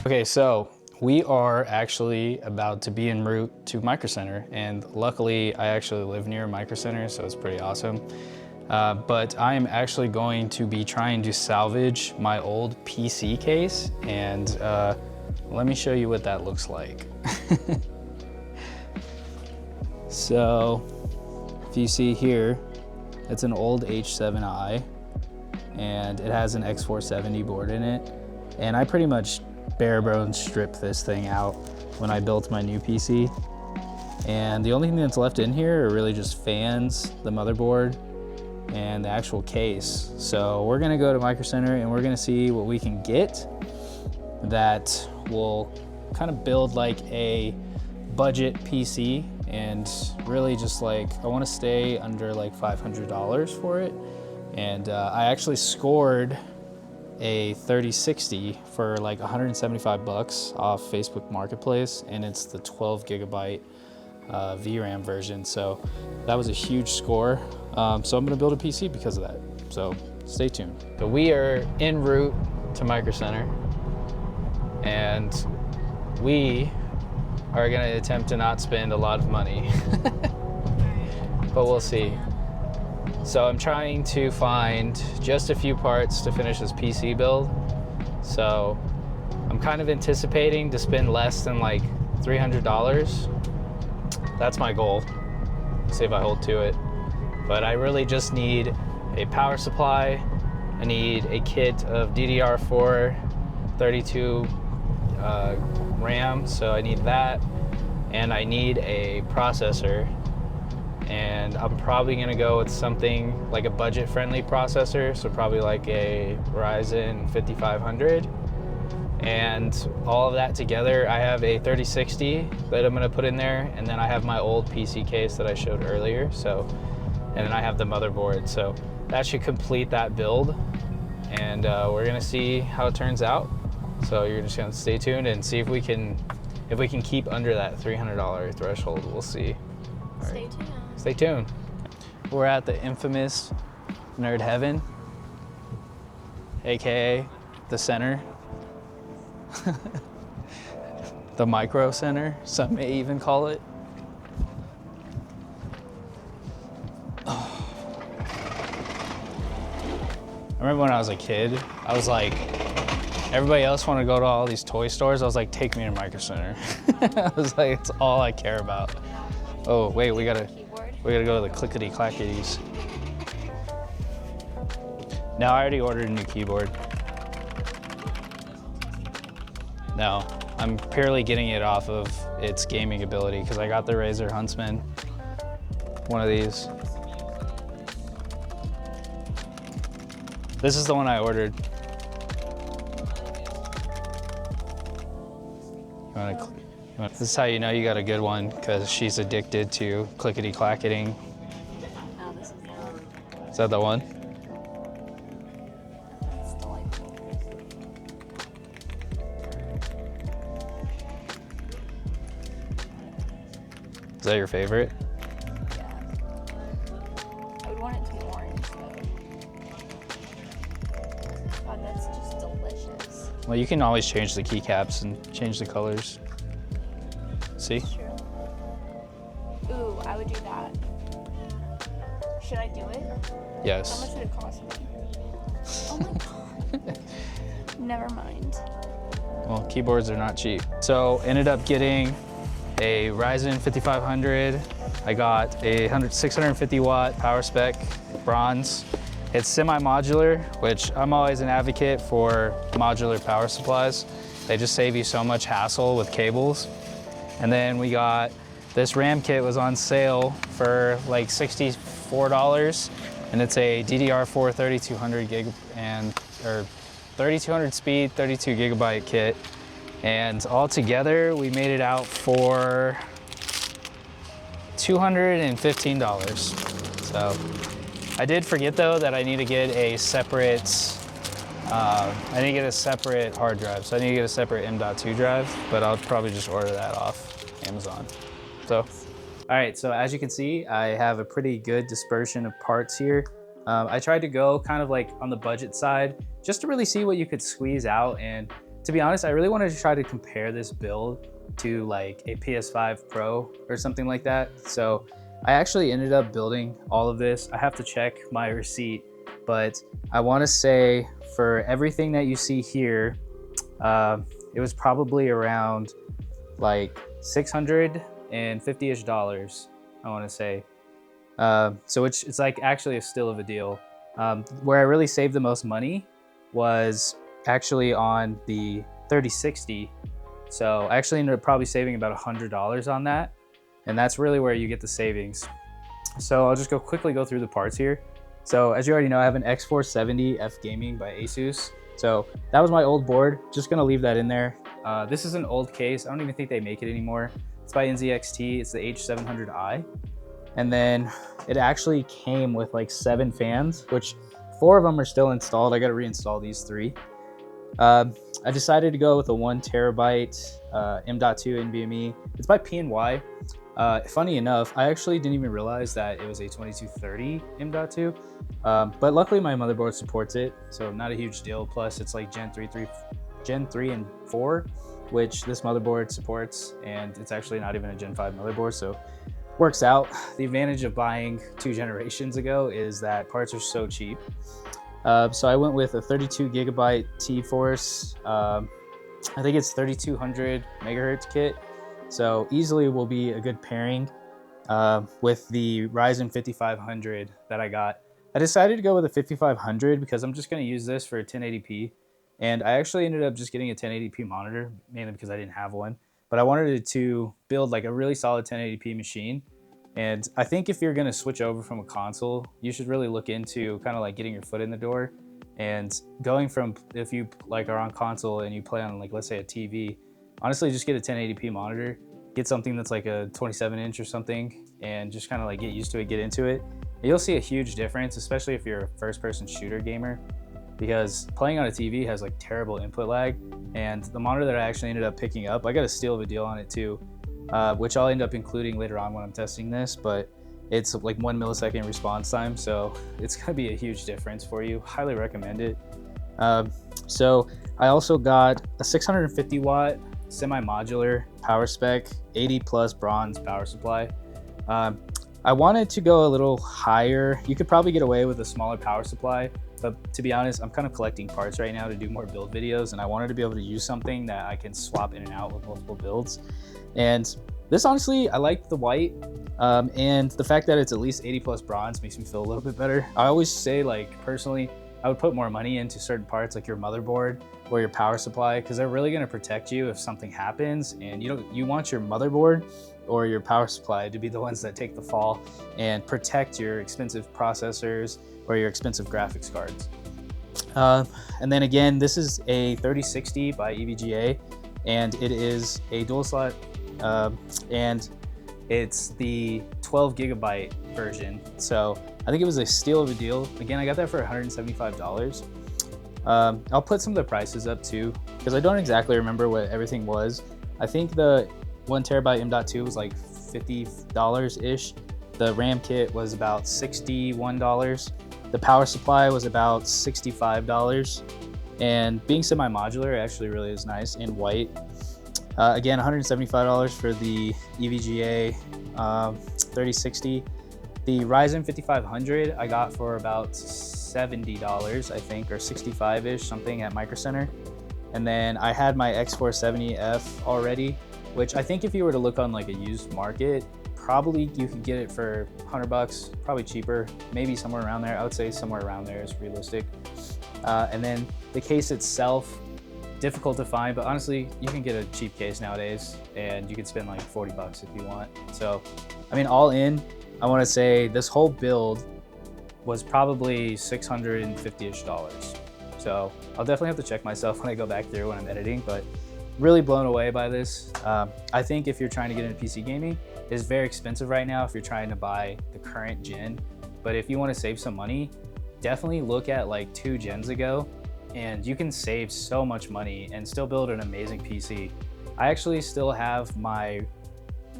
Okay, so we are actually about to be en route to MicroCenter, and luckily I actually live near MicroCenter, so it's pretty awesome. But I am actually going to be trying to salvage my old PC case, and let me show you what that looks like. So, if you see here, it's an old H7i, and it has an X470 board in it, and I pretty much bare bones stripped this thing out when I built my new PC. And the only thing that's left in here are really just fans, the motherboard, and the actual case. So we're gonna go to MicroCenter and we're gonna see what we can get that will kind of build like a budget PC, and really just like, I wanna stay under like $500 for it. And I actually scored a 3060 for like 175 bucks off Facebook Marketplace, and it's the 12 gigabyte VRAM version. So that was a huge score. So I'm gonna build a PC because of that. So stay tuned. So we are en route to MicroCenter, and we are gonna attempt to not spend a lot of money, but we'll see. So I'm trying to find just a few parts to finish this PC build. So I'm kind of anticipating to spend less than like $300. That's my goal. See if I hold to it. But I really just need a power supply. I need a kit of DDR4 32 RAM, so I need that. And I need a processor. And I'm probably gonna go with something like a budget-friendly processor, so probably like a Ryzen 5500. And all of that together, I have a 3060 that I'm gonna put in there, and then I have my old PC case that I showed earlier, so, and then I have the motherboard, so that should complete that build, and we're gonna see how it turns out. So you're just gonna stay tuned and see if we can keep under that $300 threshold. We'll see. All right. Stay tuned. Stay tuned. We're at the infamous Nerd Heaven, AKA the center. The MicroCenter, some may even call it. I remember when I was a kid, I was like, everybody else wanted to go to all these toy stores. I was like, take me to MicroCenter. I was like, it's all I care about. Oh, wait, we gotta go to the clickety-clackities. No, I already ordered a new keyboard. No, I'm purely getting it off of its gaming ability because I got the Razer Huntsman, one of these. This is the one I ordered. This is how you know you got a good one, because she's addicted to clickety-clacketing. Oh, this is the one. Is that the one? It's delightful. Is that your favorite? Yeah. I would want it to be orange, though. God, that's just delicious. Well, you can always change the keycaps and change the colors. See? That's true. Ooh, I would do that. Should I do it? Yes. How much would it cost me? Oh my god. Never mind. Well, keyboards are not cheap. So ended up getting a Ryzen 5500. I got a 650 watt power spec bronze. It's semi-modular, which I'm always an advocate for modular power supplies. They just save you so much hassle with cables. And then we got this RAM kit was on sale for like $64, and it's a DDR4 3200 gig or 3200 speed, 32 gigabyte kit. And all together, we made it out for $215. So I did forget though that I need to get a separate hard drive. So I need to get a separate M.2 drive, but I'll probably just order that off Amazon. So, all right, so as you can see, I have a pretty good dispersion of parts here. I tried to go kind of like on the budget side, just to really see what you could squeeze out. And to be honest, I really wanted to try to compare this build to like a PS5 Pro or something like that. So I actually ended up building all of this. I have to check my receipt, but I want to say for everything that you see here, it was probably around like $650-ish, I want to say. So it's like actually still of a deal. Where I really saved the most money was actually on the 3060. So I actually ended up probably saving about $100 on that. And that's really where you get the savings. So I'll just quickly go through the parts here. So as you already know, I have an X470F Gaming by Asus. So that was my old board, just gonna leave that in there. This is an old case. I don't even think they make it anymore. It's by NZXT, it's the H700i. And then it actually came with like 7 fans, which 4 of them are still installed. I gotta reinstall these 3. I decided to go with a 1 terabyte M.2 NVMe. It's by P&Y. Funny enough, I actually didn't even realize that it was a 2230 M.2, but luckily my motherboard supports it, so not a huge deal. Plus it's like Gen 3 and 4, which this motherboard supports, and it's actually not even a Gen 5 motherboard, so works out. The advantage of buying 2 generations ago is that parts are so cheap. So I went with a 32 gigabyte T-Force, I think it's 3200 megahertz kit. So easily will be a good pairing with the Ryzen 5500 that I got. I decided to go with a 5500 because I'm just going to use this for 1080p. And I actually ended up just getting a 1080p monitor, mainly because I didn't have one. But I wanted to build like a really solid 1080p machine. And I think if you're going to switch over from a console, you should really look into kind of like getting your foot in the door. And going from, if you like are on console and you play on like, let's say a TV, honestly, just get a 1080p monitor, get something that's like a 27-inch or something, and just kind of like get used to it, get into it. And you'll see a huge difference, especially if you're a first-person shooter gamer, because playing on a TV has like terrible input lag. And the monitor that I actually ended up picking up, I got a steal of a deal on it too, which I'll end up including later on when I'm testing this, but it's like 1 millisecond response time, so it's gonna be a huge difference for you. Highly recommend it. So I also got a 650 watt semi-modular power spec, 80 plus bronze power supply. I wanted to go a little higher. You could probably get away with a smaller power supply, but to be honest, I'm kind of collecting parts right now to do more build videos, and I wanted to be able to use something that I can swap in and out with multiple builds. And this, honestly, I like the white, and the fact that it's at least 80 plus bronze makes me feel a little bit better. I always say, like, personally, I would put more money into certain parts like your motherboard or your power supply, because they're really going to protect you if something happens, and you want your motherboard or your power supply to be the ones that take the fall and protect your expensive processors or your expensive graphics cards. And then again, this is a 3060 by EVGA, and it is a dual slot, and it's the 12 gigabyte version. So I think it was a steal of a deal. Again, I got that for $175. I'll put some of the prices up too, because I don't exactly remember what everything was. I think the 1 terabyte M.2 was like $50-ish. The RAM kit was about $61. The power supply was about $65. And being semi-modular actually really is nice in white. Again, $175 for the EVGA 3060. The Ryzen 5500 I got for about $70, I think, or 65-ish, something at MicroCenter. And then I had my X470F already, which I think if you were to look on like a used market, probably you could get it for $100, probably cheaper, maybe somewhere around there. I would say somewhere around there is realistic. And then the case itself, difficult to find, but honestly, you can get a cheap case nowadays and you could spend like $40 if you want. So, I mean, all in, I want to say this whole build was probably $650-ish. So I'll definitely have to check myself when I go back through when I'm editing, but really blown away by this. I think if you're trying to get into PC gaming, it's very expensive right now if you're trying to buy the current gen. But if you want to save some money, definitely look at like 2 gens ago, and you can save so much money and still build an amazing PC. I actually still have my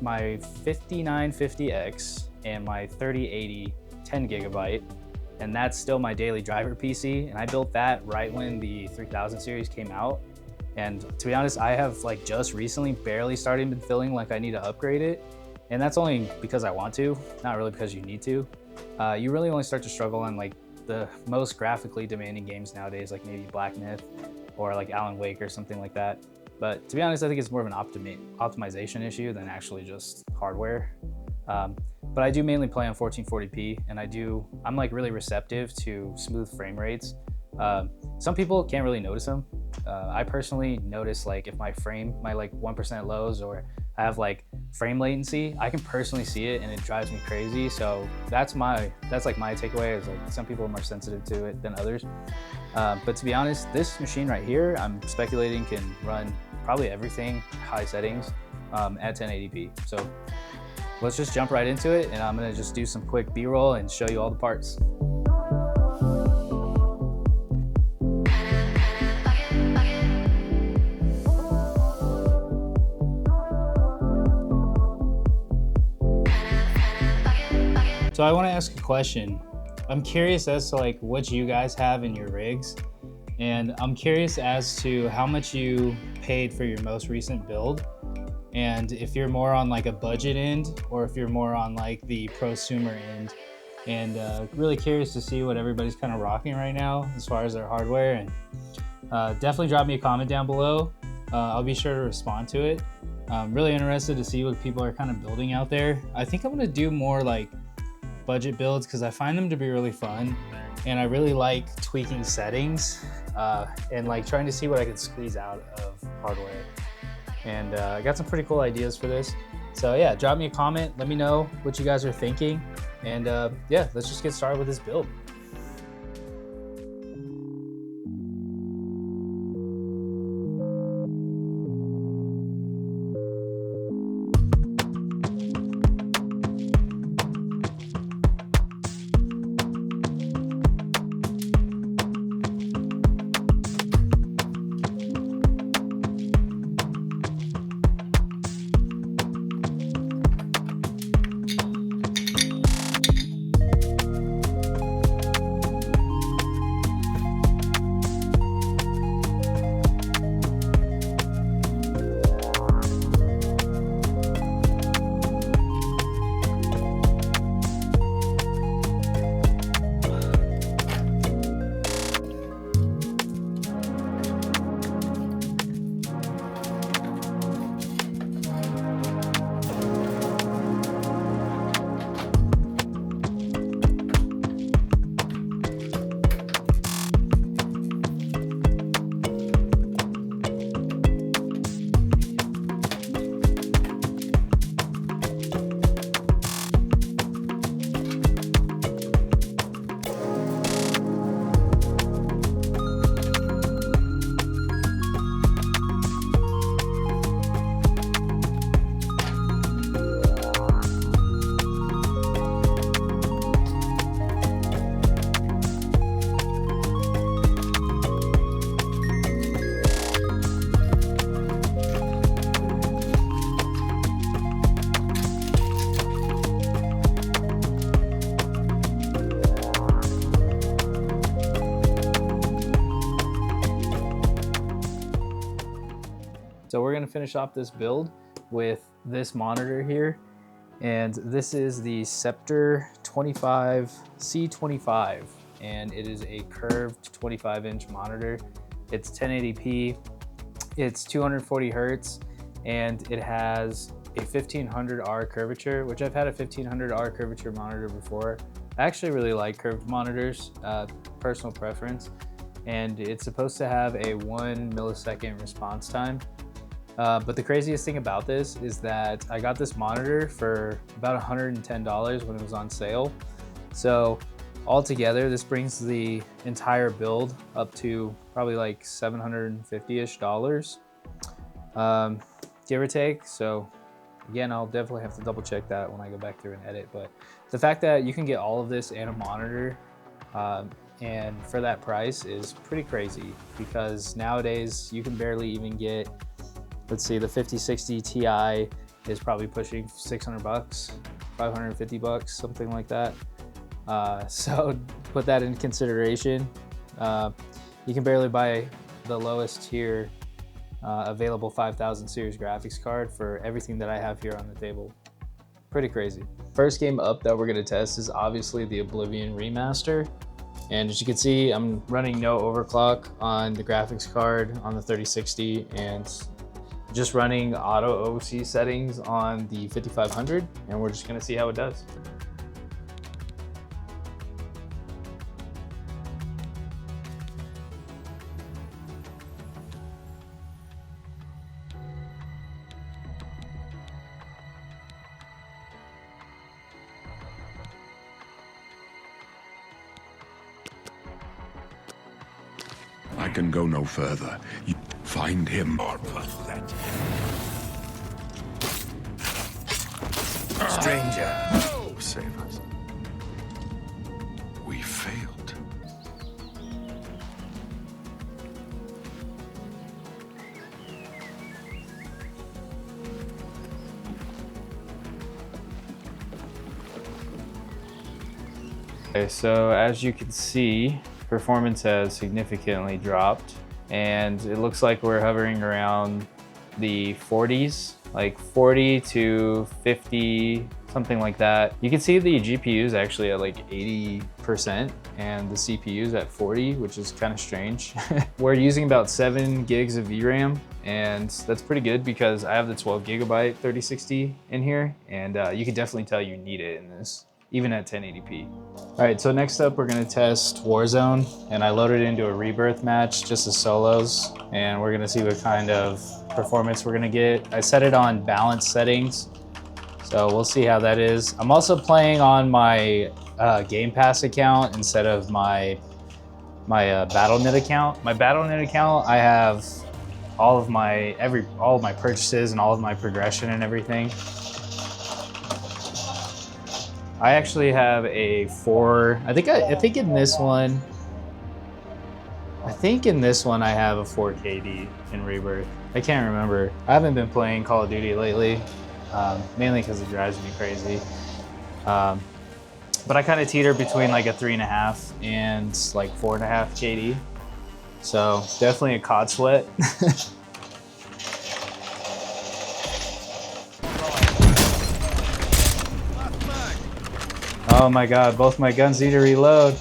5950X and my 3080 10 gigabyte, and that's still my daily driver PC, and I built that right when the 3000 series came out. And to be honest, I have like just recently barely started feeling like I need to upgrade it. And that's only because I want to, not really because you need to. You really only start to struggle on like the most graphically demanding games nowadays, like maybe Black Myth or like Alan Wake or something like that. But to be honest, I think it's more of an optimization issue than actually just hardware. But I do mainly play on 1440p, and I'm like really receptive to smooth frame rates. Some people can't really notice them. I personally notice like if my like 1% lows, or I have like frame latency, I can personally see it and it drives me crazy. So that's like my takeaway, is like some people are more sensitive to it than others. But to be honest, this machine right here, I'm speculating can run probably everything high settings at 1080p. So let's just jump right into it, and I'm gonna just do some quick B-roll and show you all the parts. So I want to ask a question. I'm curious as to like what you guys have in your rigs, and I'm curious as to how much you paid for your most recent build, and if you're more on like a budget end or if you're more on like the prosumer end. And really curious to see what everybody's kind of rocking right now as far as their hardware. And definitely drop me a comment down below. I'll be sure to respond to it. I'm really interested to see what people are kind of building out there. I think I'm gonna do more like budget builds because I find them to be really fun, and I really like tweaking settings and like trying to see what I can squeeze out of hardware. And I got some pretty cool ideas for this. So yeah, drop me a comment, let me know what you guys are thinking, and yeah, let's just get started with this build. So we're gonna finish off this build with this monitor here. And this is the Scepter 25 C25, and it is a curved 25-inch monitor. It's 1080p, it's 240 hertz, and it has a 1500R curvature, which I've had a 1500R curvature monitor before. I actually really like curved monitors, personal preference, and it's supposed to have a 1 millisecond response time. But the craziest thing about this is that I got this monitor for about $110 when it was on sale. So altogether, this brings the entire build up to probably like $750-ish, give or take. So again, I'll definitely have to double check that when I go back through and edit. But the fact that you can get all of this and a monitor and for that price is pretty crazy, because nowadays you can barely even get, let's see, the 5060 Ti is probably pushing 600 bucks, 550 bucks, something like that. So put that in consideration. You can barely buy the lowest tier available 5000 series graphics card for everything that I have here on the table. Pretty crazy. First game up that we're gonna test is obviously the Oblivion remaster. And as you can see, I'm running no overclock on the graphics card on the 3060 and just running auto OC settings on the 5500, and we're just gonna see how it does. I can go no further. You find him or pathetic. Stranger, save us. We failed. Okay, so as you can see, performance has significantly dropped, and it looks like we're hovering around the 40s, like 40 to 50, something like that. You can see the GPU is actually at like 80% and the CPU is at 40, which is kind of strange. We're using about 7 gigs of VRAM, and that's pretty good because I have the 12 gigabyte 3060 in here, and you can definitely tell you need it in this, even at 1080p. All right, so next up we're gonna test Warzone, and I loaded into a Rebirth match just as solos, and we're gonna see what kind of performance we're gonna get. I set it on balanced settings, so we'll see how that is. I'm also playing on my Game Pass account instead of my Battle.net account. My Battle.net account, I have all of my purchases and all of my progression and everything. I actually have a 4, I think in this one I have a 4 KD in Rebirth. I can't remember. I haven't been playing Call of Duty lately, mainly because it drives me crazy. But I kind of teeter between like a 3.5 and like 4.5 KD. So definitely a COD sweat. Oh my god, both my guns need to reload.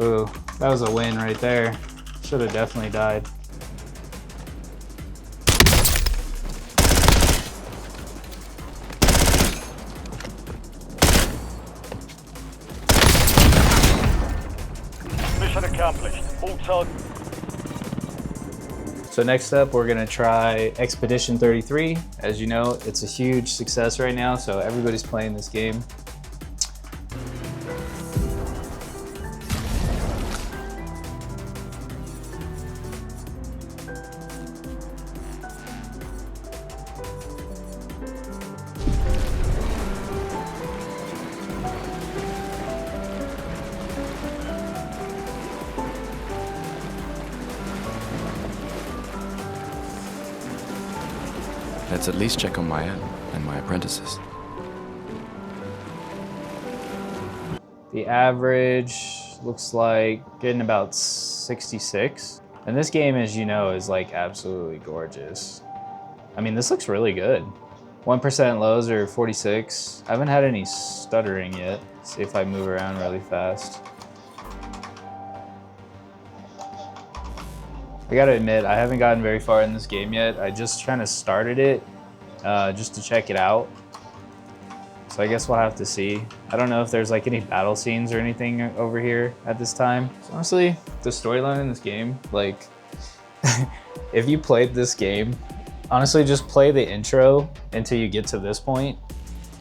Ooh, that was a win right there. Should have definitely died. Mission accomplished. All targets. So next up, we're gonna try Expedition 33. As you know, it's a huge success right now, so everybody's playing this game. Let's at least check on Maya and my apprentices. The average looks like getting about 66. And this game, as you know, is like absolutely gorgeous. I mean, this looks really good. 1% lows are 46. I haven't had any stuttering yet. Let's see if I move around really fast. I gotta admit, I haven't gotten very far in this game yet. I just kind of started it just to check it out. So I guess we'll have to see. I don't know if there's like any battle scenes or anything over here at this time. So honestly, the storyline in this game, like, if you played this game, honestly, just play the intro until you get to this point,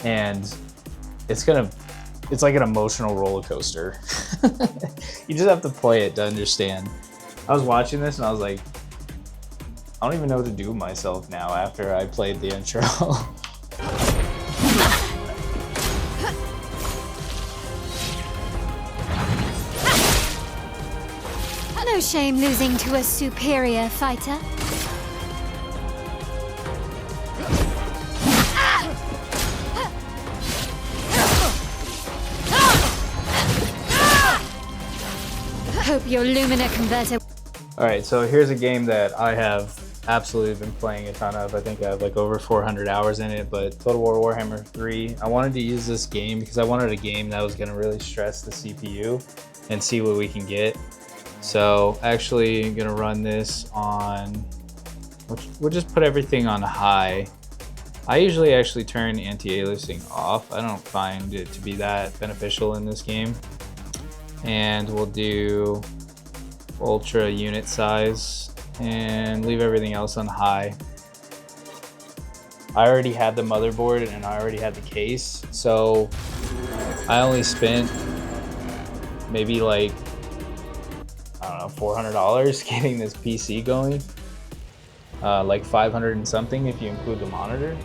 and it's gonna it's like an emotional roller coaster. You just have to play it to understand. I was watching this and I was like, I don't even know what to do with myself now after I played the intro. No shame losing to a superior fighter. Hope your Lumina converter. All right, so here's a game that I have absolutely been playing a ton of. I think I have like over 400 hours in it, but Total War Warhammer 3. I wanted to use this game because I wanted a game that was gonna really stress the CPU and see what we can get. So actually I'm gonna run this on, we'll just put everything on high. I usually actually turn anti-aliasing off. I don't find it to be that beneficial in this game. And we'll do ultra unit size and leave everything else on high. I already had the motherboard and I already had the case, so I only spent maybe like, I don't know, $400 getting this PC going. Like 500 and something if you include the monitor.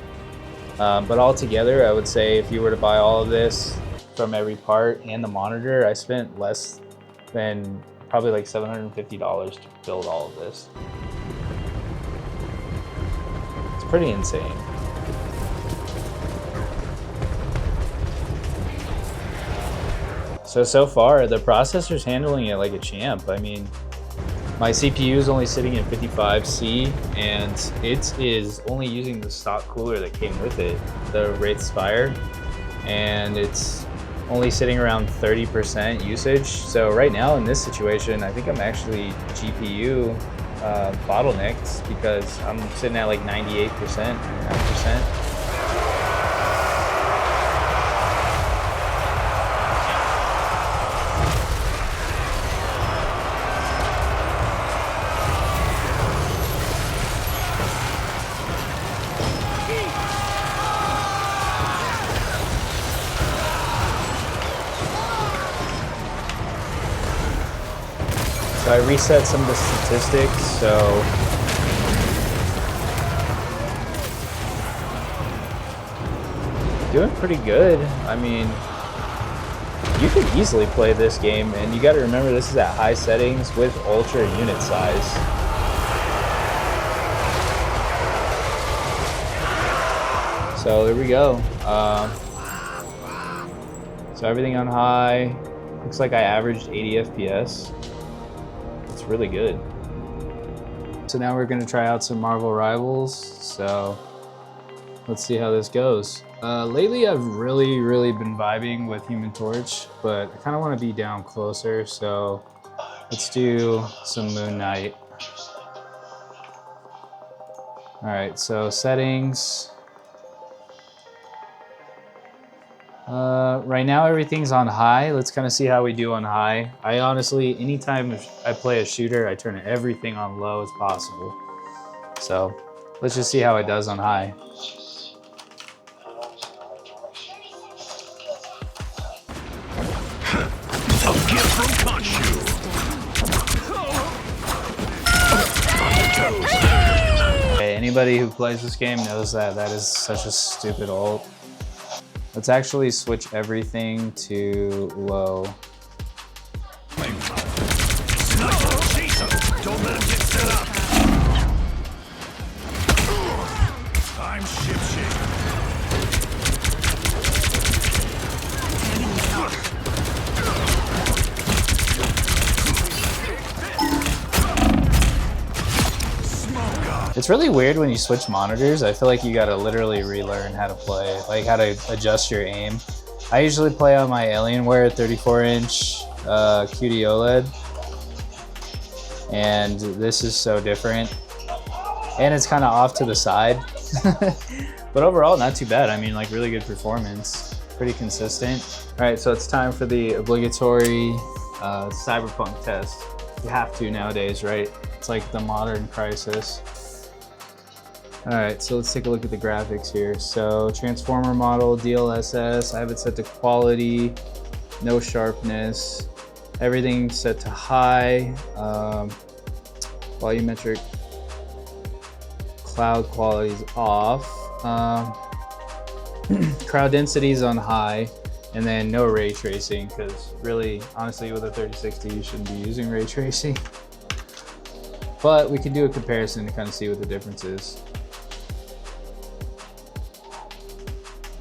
But altogether, I would say if you were to buy all of this from every part and the monitor, I spent less than probably like $750 to build all of this. It's pretty insane. So far, the processor's handling it like a champ. I mean, my CPU is only sitting at 55C, and it is only using the stock cooler that came with it, the Wraith Spire, and it's only sitting around 30% usage. So right now in this situation, I think I'm actually GPU bottlenecked because I'm sitting at like 98%, 99%. So I reset some of the statistics, so doing pretty good. I mean, you could easily play this game, and you got to remember this is at high settings with ultra unit size. So there we go. So everything on high. Looks like I averaged 80 FPS. It's really good. So now we're gonna try out some Marvel Rivals. So let's see how this goes. Lately I've really been vibing with Human Torch, but I kind of want to be down closer. So let's do some Moon Knight. All right, so settings. Right now everything's on high. Let's kind of see how we do on high. I honestly, anytime I play a shooter, I turn everything on low as possible. So let's just see how it does on high. Okay, anybody who plays this game knows that that is such a stupid ult. Let's actually switch everything to low. Don't let him get set up. I'm shipshape. It's really weird when you switch monitors. I feel like you gotta literally relearn how to play, like how to adjust your aim. I usually play on my Alienware 34-inch QD OLED, and this is so different. And it's kind of off to the side, but overall not too bad. I mean, like really good performance, pretty consistent. All right, so it's time for the obligatory Cyberpunk test. You have to nowadays, right? It's like the modern crisis. All right, so let's take a look at the graphics here. So Transformer model, DLSS, I have it set to quality. no sharpness. Everything set to high. Volumetric cloud quality is off. Crowd density is on high, and then no ray tracing, because really, honestly, with a 3060, you shouldn't be using ray tracing. But we can do a comparison to kind of see what the difference is.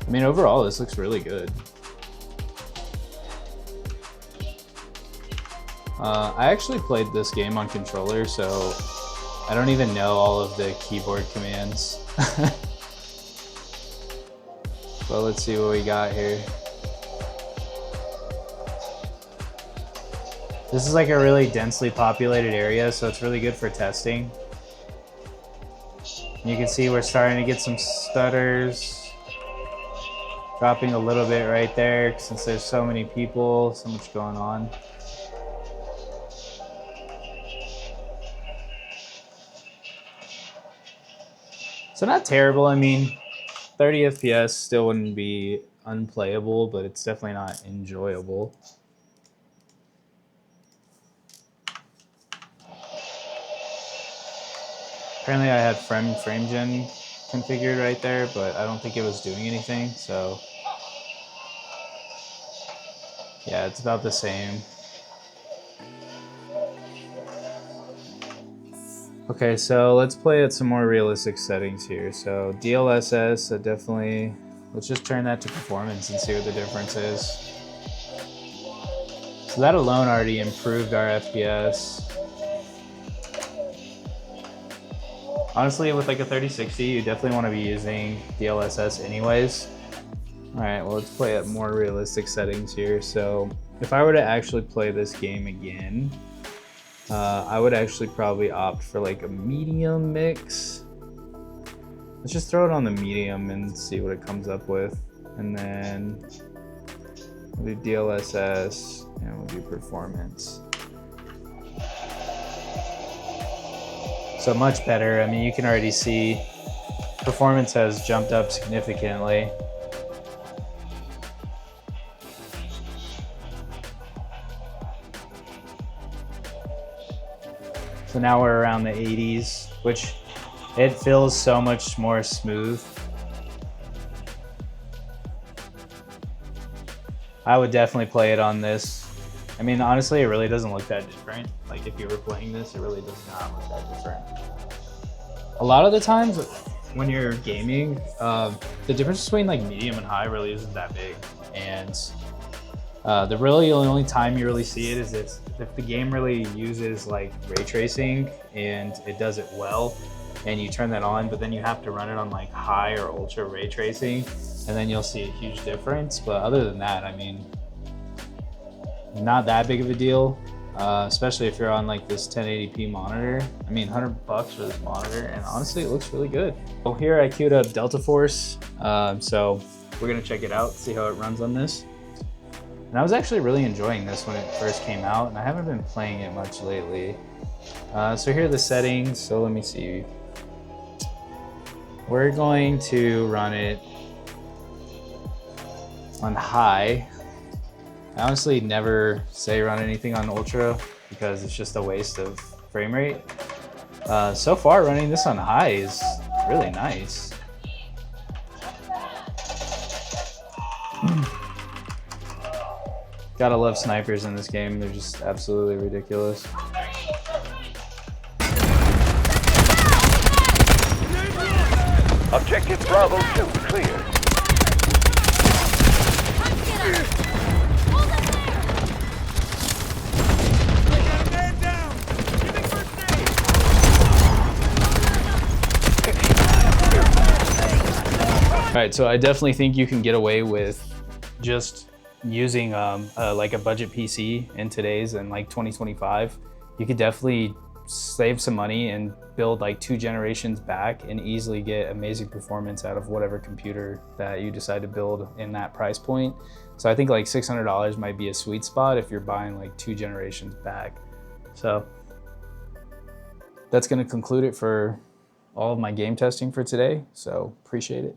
I mean, overall, this looks really good. I actually played this game on controller, so I don't even know all of the keyboard commands. But let's see what we got here. This is like a really densely populated area, so it's really good for testing. You can see we're starting to get some stutters. Dropping a little bit right there since there's so many people, so much going on. So not terrible. I mean, 30 FPS still wouldn't be unplayable, but it's definitely not enjoyable. Apparently I had frame gen configured right there, but I don't think it was doing anything, so yeah, it's about the same. Okay, so let's play at some more realistic settings here. So DLSS, definitely, let's just turn that to performance and see what the difference is. So that alone already improved our FPS. Honestly, with like a 3060, you definitely want to be using DLSS anyways. All right, well, let's play at more realistic settings here. So if I were to actually play this game again, I would actually probably opt for like a medium mix. Let's just throw it on the medium and see what it comes up with. And then we'll do DLSS and we'll do performance. So much better. I mean, you can already see performance has jumped up significantly. So now we're around the 80s, which it feels so much more smooth. I would definitely play it on this. I mean, honestly, it really doesn't look that different. Like if you were playing this, it really does not look that different. A lot of the times when you're gaming, the difference between like medium and high really isn't that big. And the only time you really see it is if the game really uses like ray tracing and it does it well, and you turn that on, but then you have to run it on like high or ultra ray tracing, and then you'll see a huge difference. But other than that, I mean, not that big of a deal, especially if you're on like this 1080p monitor. I mean, $100 for this monitor, and honestly, it looks really good. So here I queued up Delta Force, so we're gonna check it out, see how it runs on this. And I was actually really enjoying this when it first came out, and I haven't been playing it much lately. So here are the settings. So let me see. We're going to run it on high. I honestly never say run anything on ultra because it's just a waste of frame rate. So far, running this on high is really nice. Gotta love snipers in this game. They're just absolutely ridiculous. Objective Bravo 2 clear. All right, so I definitely think you can get away with just using like a budget PC in today's and like 2025. You could definitely save some money and build like 2 generations back and easily get amazing performance out of whatever computer that you decide to build in that price point. So I think like $600 might be a sweet spot if you're buying like 2 generations back. So that's going to conclude it for all of my game testing for today. So appreciate it.